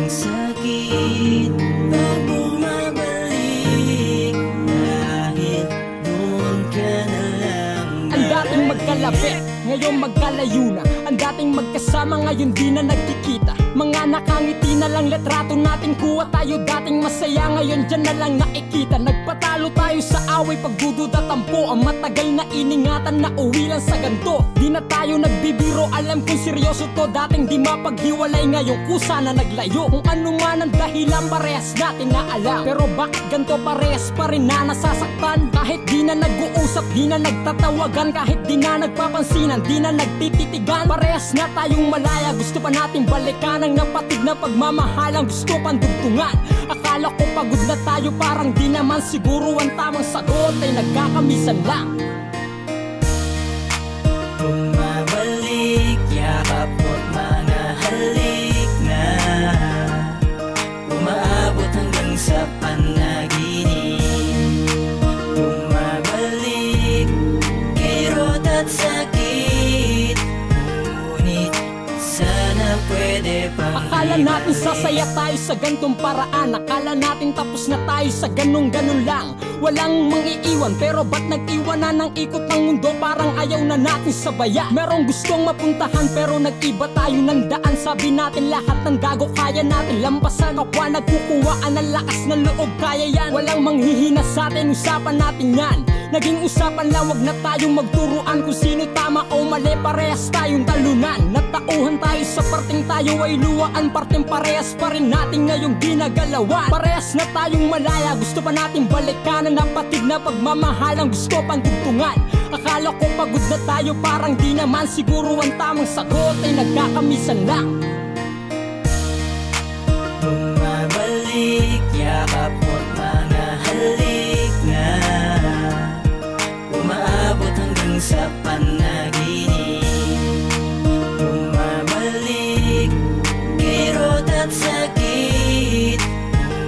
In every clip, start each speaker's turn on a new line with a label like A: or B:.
A: ng sakit pag bumabalik, dahil doon ka na lang.
B: Ang dating magkalapit, ngayon magkalayo na. Ang dating magkasama, ngayon di na nagkikita. Mga nakangiti na lang litrato natin, kuha tayo dating masaya, ngayon dyan na lang nakikita. Nagpatalo tayo sa away, pagdududa tampo. Ang matagal na iningatan na uwi lang sa ganto. Di na tayo nagbibiro, alam kung seryoso to. Dating di mapaghiwalay, ngayon kusa na naglayo. Kung ano man ang dahilan, parehas natin na alam. Pero bakit ganto parehas pa rin na nasasaktan? Kahit di na nag-uusap, di na nagtatawagan, kahit di na nagpapansinan, di na nagtititigan, parehas na tayong malaya. Gusto pa nating balikan ang napatid na pagmamahalang, gusto pang dugtungan. Akala ko pagod na tayo, parang di naman siguro ang tamang sagot ay nagkakamisan lang.
A: Bumabalik, yakap mo't mga halik na umaabot hanggang sa panaginip. Bumabalik, kirot at sakit, ngunit sana pwede pang
B: akala natin sasaya tayo sa gantong paraan, akala natin tapos na tayo sa ganun-ganun lang. Walang mangiiwan, pero ba't nag-iwanan ng ikot ng mundo? Parang ayaw na natin sabaya. Merong gustong mapuntahan pero nag-iba tayo ng daan. Sabi natin lahat ng dago kaya natin lampasan. Kapwa nagkukuhaan ng lakas ng loob, kaya yan. Walang manghihina sa atin, usapan natin yan. Naging usapan lang, wag na tayong magturuan kung sino tama o mali, parehas tayong talunan. Natauhan tayo sa parting tayo ay luwaan, parting parehas pa rin natin ngayong ginagalawan. Parehas na tayong malaya, gusto pa nating balikan ang napatid na pagmamahalang, gusto pang dugtungan. Akala ko pagod na tayo, parang di naman siguro ang tamang sagot ay nagkakamisan lang.
A: Bumabalik, yakap mo't mga halik na umaabot hanggang sa panaginip. Bumabalik, kirot at sakit,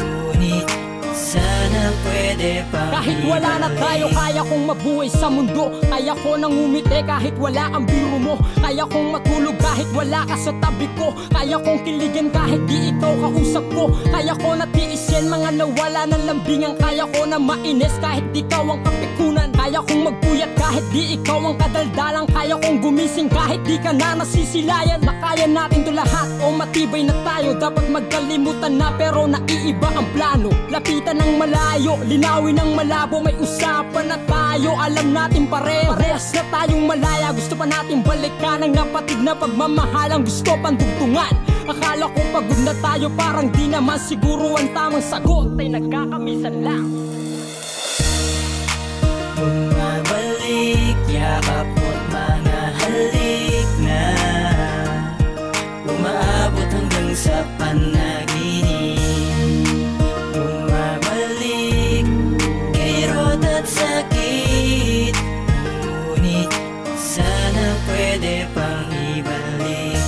A: ngunit sana pwede pang
B: kahit wala na tayo, kaya kong mabuhay sa mundo. Kaya ko nang umiti kahit wala ang biro mo. Kaya kong matulog kahit wala ka sa tabi ko. Kaya kong kiligin kahit di ikaw kausap ko. Kaya ko natiisin mga nawala ng lambingan. Kaya ko na mainis kahit di ikaw ang kapikunan. Kaya kong magpuyat kahit di ikaw ang kadaldalan. Kaya kong gumising kahit di ka na nasisilayan. Nakaya natin to lahat o matibay na tayo. Dapat magkalimutan na pero naiiba ang plano. Lapitan ng malayo, linawin ng malabo. May usapan na tayo, alam natin parehas na tayong malaya. Gusto pa natin balikan ang napatid na pagmamahalang, gusto pang dugtungan. Akala ko pagod na tayo, parang di naman siguro ang tamang sagot ay nagkakamisan lang.
A: Bumabalik, yakap mo't mga halik na umaabot hanggang sa panaginip. Bumabalik, kirot at sakit, ngunit sana pwede pang ibalik.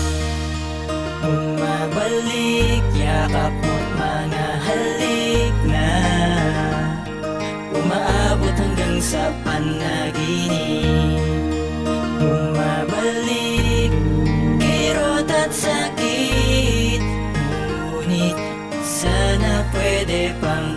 A: Bumabalik, yakap mo't mga halik na umaabot hanggang sa panaginip. Bumabalik, kirot at sakit, ngunit sana pwede pang